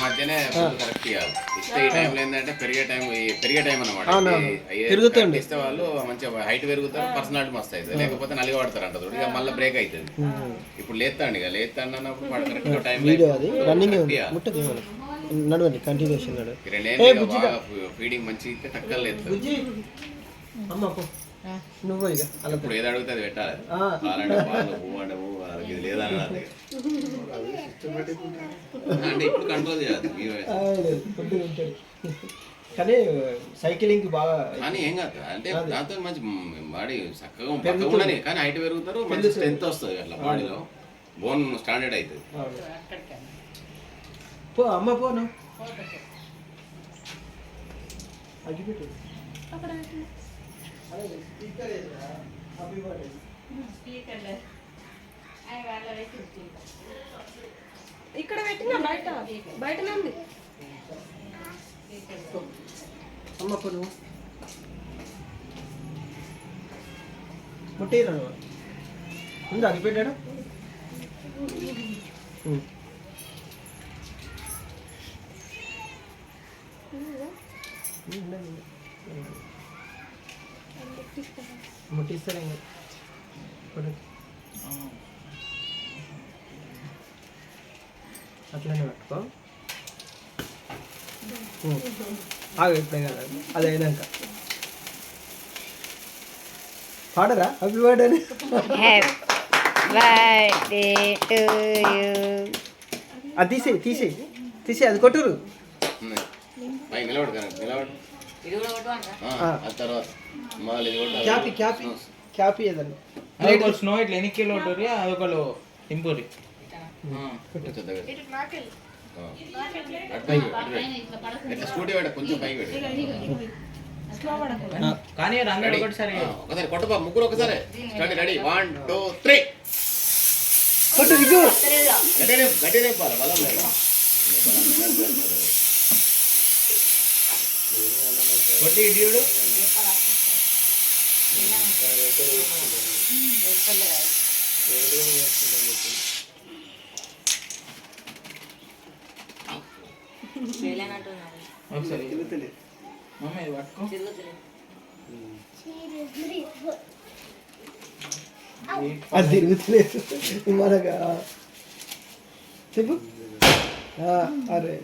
మధ్యనే కరెక్ట్ ఇవ్వాలి. ఇస్తే ఈ టైంలో ఏంటంటే పెరిగే టైం అనమాట. ఇస్తే వాళ్ళు మంచిగా హైట్ పెరుగుతారు, పర్సనాలిటీ మస్తు అవుతుంది. లేకపోతే నలిగి పడతారు అంట. ఇక మళ్ళీ బ్రేక్ అవుతుంది. ఇప్పుడు లేస్తాండి, ఇక లేస్తాండి అన్నప్పుడు కరెక్ట్ టైం నడవండి కంటిన్యూషన్ ఫీడింగ్ మంచి ఇస్తే టక్కలు లేస్తారు. నువ్వు ఇక ఇప్పుడు ఏది అడిగితే అది పెట్టాలి. పాలంటే పాలు, పువ్వు అంటే పువ్వు, వాళ్ళకి ఇది లేదని అంటే ఇప్పుడు కంట్రోల్ చేయాలి. కానీ సైక్లింగ్ బాగా కానీ ఏం కాదు అంటే దాంతో మంచి బాడీ చక్కగా ఉండని, కానీ హైట్ పెరుగుతారు, మంచి స్ట్రెంత్ వస్తుంది. అట్లా బాడీలో బోన్ స్టాండర్డ్ అవుతుంది. పో అమ్మ పోను అగిపెట్టు ఇక్కడ పెట్టినా బయట బయటనే ఉంది. అమ్మ పోను ముట్టేరా ఉంది అగిపెట్టాడు. ముట్టిస్తాను అట్లనే పట్టుకో. ఇప్పుడే కదా అది అయినాక పాడరా హ్యాపీ బర్త్డే అని. అది తీసేయి అది కొట్టురు. క్యాపీ ఏదన్నా అదొకళ్ళు స్నో ఇట్లా ఎనిక్కిలో ఉంటుంది, అదొకళ్ళు ఇంపూరి. కానీ అందరూ ఒకటిసారి కొట్టబా, ముగ్గురు ఒకసారి. రెడీ 1 2 3 కొట్టు. ఇగో గట్టి నింపాలి, బలం లేదు. కొట్టి ఇడియుడు ఒకసారి మమ్మీ ఇది పట్టుకో. అది తిరుగుతలేదు మనగా చెప్పు. అరే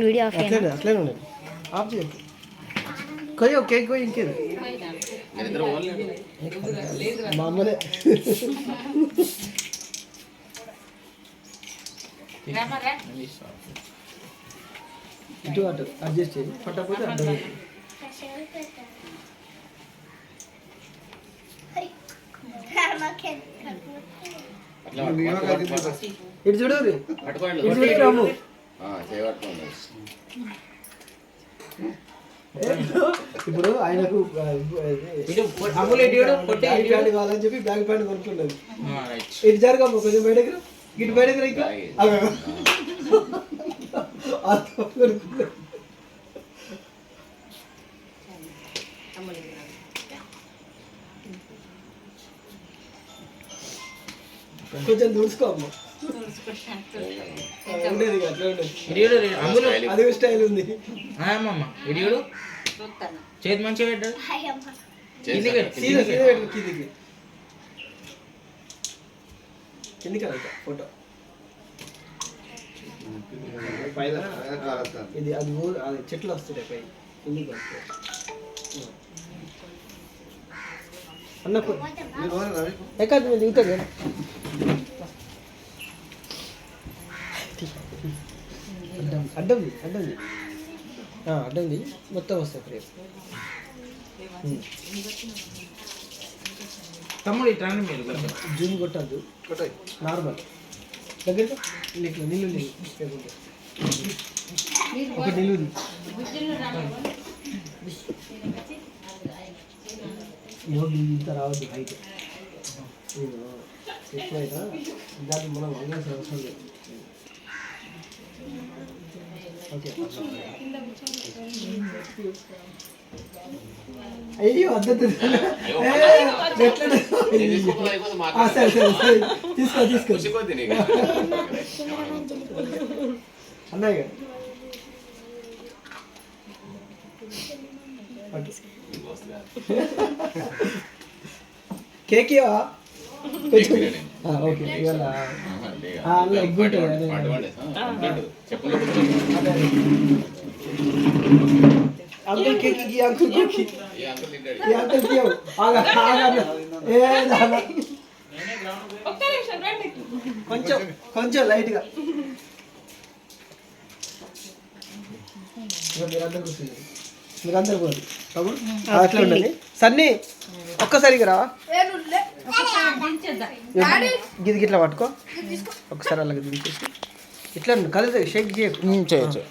వీడియో అట్లనే ఉండదు. ఆఫ్ చేయకు. కొయ్యో కేక్ కొయ్యి. ఇంకేది మా అమ్మనే ఇటు అటు అడ్జస్ట్ చేయి. పట్టకపోతే అడ్డం ఇటు చూడు. ఇటు చూడు రాము. ఇప్పుడు ఆయనకు బ్యాగ్ ప్యాంట్ కావాలని చెప్పి బ్యాగ్ ప్యాంట్ కొనుక్కున్నది. ఇటు జరగమ్మ కొంచెం బయటకు, ఇటు బయటకు రా. కొంచెం దుడుచుకో అమ్మ. ఉండేది అట్లా ఉండేది. అది స్టైల్ ఉంది. ఇడియుడు చేతి మంచిగా పెట్టాడు. కిందికి ఫోటో ఇది అది అది చెట్లు వస్తున్నాయి పై కిందికి వస్తాయి. అన్న ఎక్కడ దిగుతాను కదా. అడ్డంది అడ్డంది మొత్తం వస్తాయి ప్లేస్. తమ్ముడు ఇట్లా మీరు జూమ్ కొట్టద్దు, నార్మల్ దగ్గరగా ఇట్లా నిల్లు ఒక నిలువుది. యోగి ఇంత రావద్దు హైట్ ఎక్కువైనా దాన్ని మనం వంగాల్సిన అవసరం లేదు. ఓకే అయ్యో అద్దె సరే సరే సరే తీసుకో అన్నయ్య కేక్ కొంచెం ఓకే ఇవాళ ఎగ్ ఉంటుంది అంకుల్ కేక్ ఈ అంకుల్ కేక్ ఈ అంకుల్ కేవ్ ఆగా కొంచెం కొంచెం లైట్గా మీరందరూ కూర్చున్నారు మీరందరూ పోదు తమ్ముడు అట్లా ఉండండి సన్నీ ఒక్కసారిగా రా గిది గిట్లా పట్టుకో ఒకసారి అలాగే దించేసి ఇట్లా కలిసి షేక్ చేయొచ్చు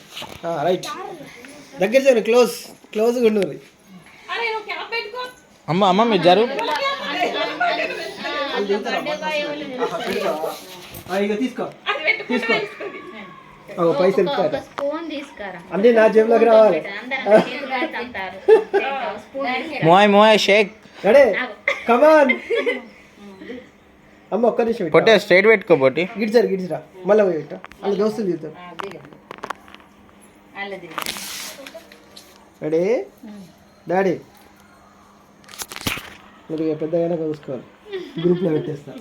రైట్ దగ్గర చేయండి క్లోజ్గా ఉండు అమ్మ మీరు జరుగు ఇక తీసుకో పైసలు అన్నీ నా జేబులోకి రావాలి మోయ్ షేక్ రెడీ కమాన్ అమ్మ ఒక్క నిమిషం పొట్టే స్ట్రైట్ పెట్టుకో పొట్టి గిడిచారా మళ్ళీ పోయి పెట్టా వాళ్ళ దోస్తులు తీరుతారు రెడీ డాడీ మీరు పెద్దగా చూసుకోవాలి గ్రూప్లో పెట్టేస్తా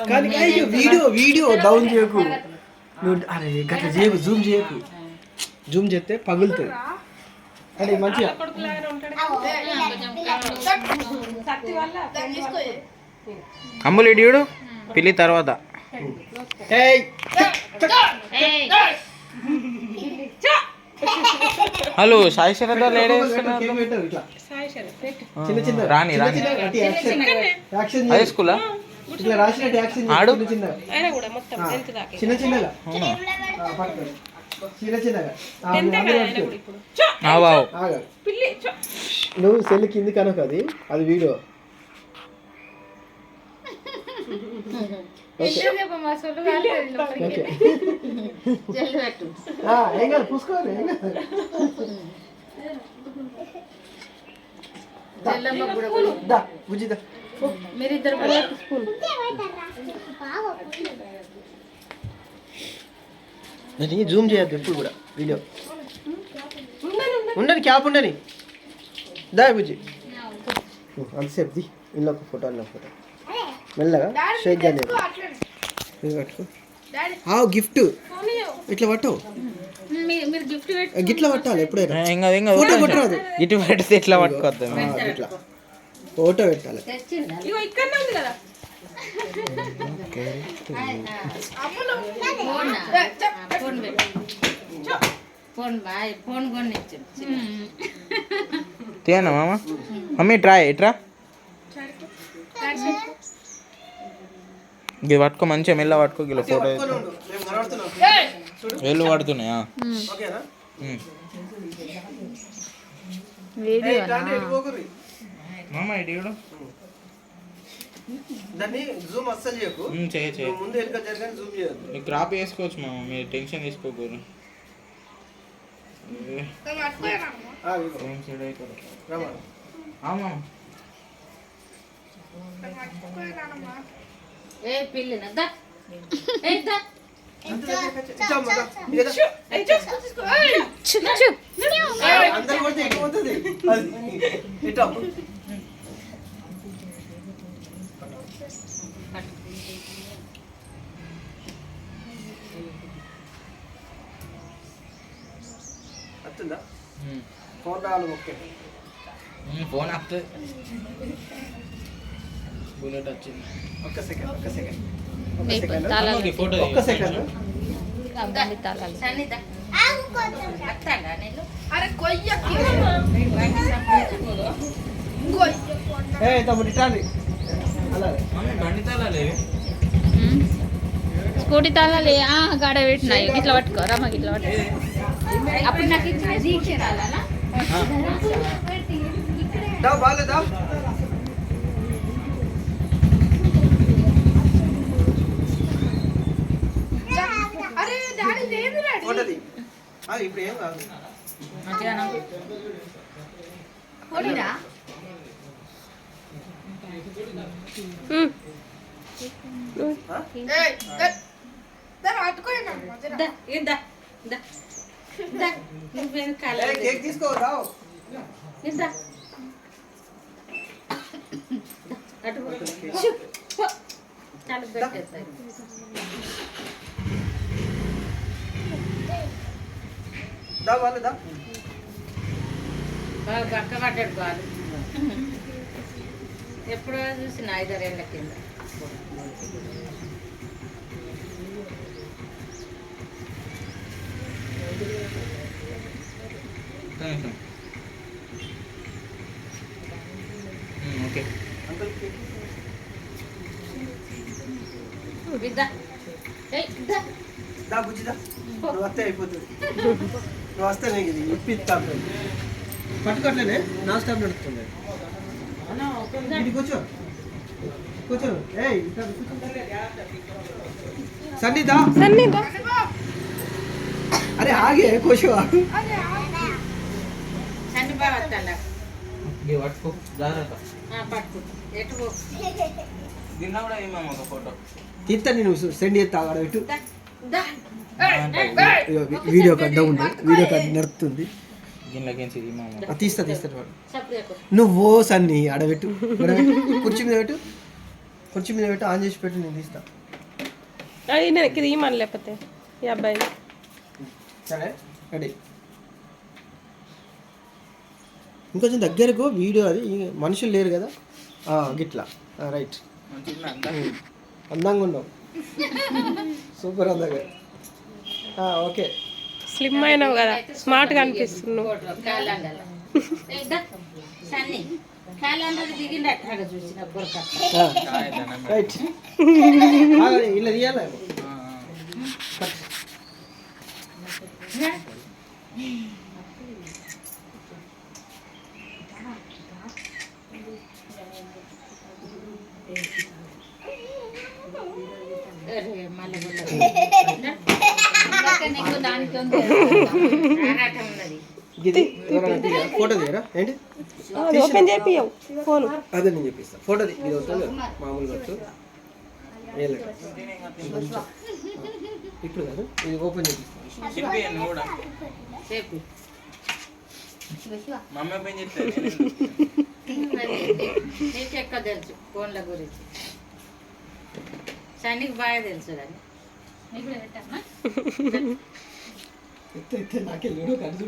కానీ వీడియో డౌన్ చేయకు నువ్వు అరే గట్లా చేయకు జూమ్ చేస్తే పగులుతుంది అంటే మంచిగా అమ్ములేడు పిల్లి తర్వాత హలో సాయి శరద లేడే రాని హై స్కూలా ఇట్లా రాసినట్టు యాక్షన్ ఆడు చిన్న చిన్నగా నువ్వు సెల్ కింది కనుక అది వీడియో ఏం కాదు పూసుకోవాలి ఏం కాదు బుజ్జిదా మీరిద్దరు స్కూల్ జూమ్ చేయద్దు ఎప్పుడు కూడా వీడియో ఉండని క్యాప్ ఉండని దా బుజ్జి అంతసేపు ది ఇల్లు ఒక ఫోటో అన్న ఫోటో మెల్లగా షేక్ కానీ పట్టుకో గిఫ్ట్ ఇట్లా పట్టవు గిట్లా పట్టాలి ఎప్పుడైనా ఫోటో పట్టరాదు ఇటు పెడితే ఇట్లా పట్టుకోవద్దు ఇట్లా ఫోటో పెట్టాలి తేనా మామ మమ్మీ ట్రాయ్ ఇట్రా ఇది పట్టుకో మంచిగా మెల్ల పట్టుకో గిలో ఫోటో వేళ్ళు పడుతున్నాయా మామ ఇటు దాన్ని జూమ్ అస్సలు చేయకు ముందు ఎలుక జరగానే జూమ్ చేయొద్దు నీకు క్రాప్ వేసుకోవచ్చు మామ మీరు టెన్షన్ తీసుకోకూడదు అందరు కొడితే ఎక్కువ అవుతుంది వస్తుందా ఫోన్ రావాలి ఓకే ఫోన్ వస్తుంది బుల్లెట్ వచ్చింది ఒక్క సెకండ్ ఫోటో ఒక్క సెకండ్ తమ్ముడు ఇట్లాండి అలాగే బండి తాళాలే స్కూటీ తాళాలి గాడ పెట్టినాయి ఇట్లా పట్టుకో రమ్మ ఇట్లా పట్టుకో అప్పుడు నాకు బాగాలేదా ఇప్పుడు ఏం కాదు. మంచిగా కేక్ తీసుకో రావు. దా వాళ్ళు దా. బాగా పక్క పడ్డాడు బాలు ఎప్పుడో చూసిన 5-6 ఏళ్ళ కింద ఓకే విద్దా దా బుజ్జిదా. నువ్వు వస్తే అయిపోతుంది. నువ్వు వస్తే నీకు ఇది ఇప్పిస్తా. పట్టుకోట్లేనే నా స్టాప్ నడుస్తుంది. ఇది కూర్చో కూర్చో. సన్నిదా అరే ఆగే కూర్చో. సన్ని బాగా వస్తాడా ఇది పట్టుకో జాగ్రత్త. పట్టుకో ఎటు పో దీనిలో కూడా ఏమమ్మా ఒక ఫోటో తీస్తా నేను సెండ్ చేస్తా. ఆడ పెట్టు. దా video cut down video cut నడుపుతుంది. దీనిలోకి ఏమమ్మా తీస్తా సపరేట్ నువ్వు సన్ని ఆడబెట్టు. కుర్చీ మీద పెట్టు. కుర్చీ మీద పెట్టు. ఆన్ చేసి పెట్టు. నేను తీస్తా. ఇది ఇమ్మని లేకపోతే ఈ అబ్బాయి సరే రెడీ. ఇంకొంచెం దగ్గరకు వీడియో. అది మనుషులు లేరు కదా. గిట్లా రైట్. అందంగా ఉన్నావు. సూపర్ అందంగా. ఓకే స్లిమ్ అయినావు కదా, స్మార్ట్గా అనిపిస్తున్నావు. సన్ని క్యాలెండర్ దిగిండట చూసిన రైట్. ఇలా తీయాలి. ఇది ఫోటో తీయరా ఏంటి? ఓపెన్ చేపియవు ఫోన్. అదే నేను చెప్పిస్తా. ఫోటో ఇది వస్తుంది మామూలుగా వచ్చు. ఇప్పుడు కాదు ఇది ఓపెన్ చేపిస్తాను. కూడా మమ్మీ పని చెప్తాను నీకు ఎక్కువ తెలుసు ఫోన్ల గురించి. సన్నికి బాగా తెలుసు అని నాకే లేడు కలుసు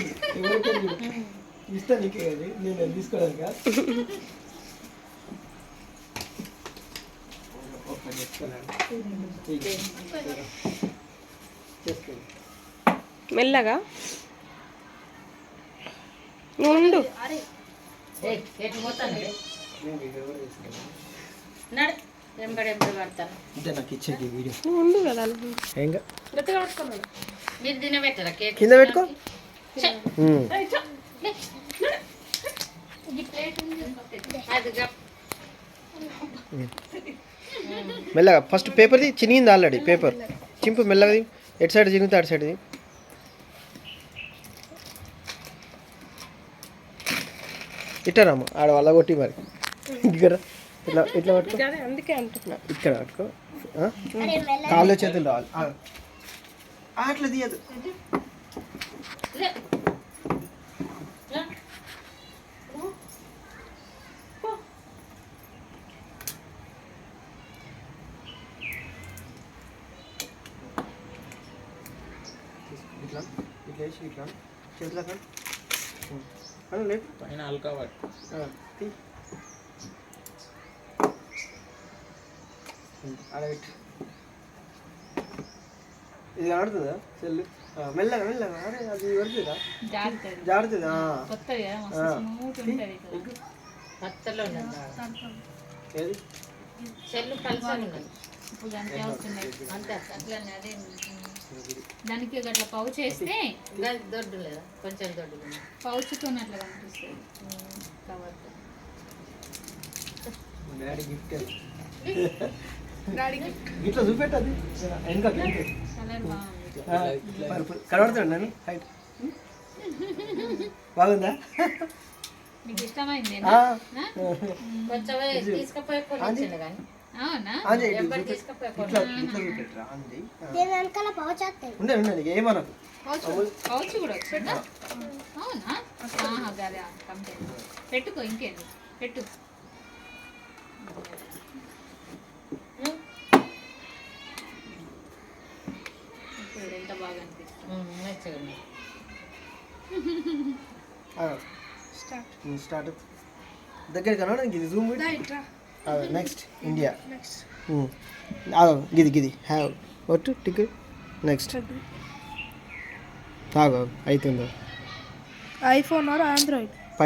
ఇస్తా నీకే అది నేను తీసుకోవడానికి. మెల్లగా ఉండు. ఎటు పోతాను నడు ఎంబడెంబడి పడతాను. అంటే నాకు ఇచ్చేది వీడియో నువ్వు ఉండు కదా. ఏంగా గట్టిగా పట్టుకున్నాడు. మీరు తినబెట్టరా కేక్ కింద పెట్టుకో. అది మెల్లగా ఫస్ట్ పేపర్ది చినిగింది ఆల్రెడీ. పేపర్ చింపు మెల్లగా. ఎటు సైడ్ చినిగితే అటు సైడ్ది. ఇట్టారమ్మ ఆడ వల్ల కొట్టి మరి. ఇక్కడ ఇట్లా ఇట్లా పట్టుకో. అందుకే అంటున్నా. ఇక్కడ పట్టుకో. కాళ్ళు చేతులు రావాలి. అట్లా తీయదు. ఇట్లా ఇట్లా వేసి ఇట్లా చేతుల లేదు పైన హల్కా పట్టు. అడగట్టు. ఇది ఆడుతుందా సెల్? మెల్లగా మెల్లగా. అరే అది పడుతుందా? జారుతుందా? ఏది చెల్లు కలిసి ఉన్నది దానికి అట్లా పౌచ్ వేస్తే దొడ్డు లేదా కొంచెం దొడ్డు పౌచ్తో అట్లా కనిపిస్తుంది. Daddy gift. ఇట్లా చూపెట్టది ఇంకా కలర్ బాగుంది. కనబడుతుంది. హైట్ బాగుందా? నీకు ఇష్టమైంది ఆ. కొంచెం తీసుకపోయి కొన్ని ఇచ్చిండు కానీ అవునా? ఆంజీ ఇటు ఎవరు చూపెట్టు. తీసుకపోయి ఇట్లా ఇట్లా చూపెట్టురా ఆంజీ. ఉండే ఉండే నీకు ఏమనకు. పౌచ్ కూడా వచ్చిందా? అవునా? ఆహా, అదే కంప్లీట్. పెట్టుకో, ఇంకేంది పెట్టు. ఇప్పుడు ఎంత బాగా అనిపిస్తుంది. మంచిగా ఉంది. స్టార్ట్ దగ్గర కన్నా ఇది జూమ్ నెక్స్ట్ ఇండియా గిది గిది హ్యావ్ ఒట్టు టికెట్ నెక్స్ట్ అవుతుందో ఐఫోన్ ఆర్ ఆండ్రాయిడ్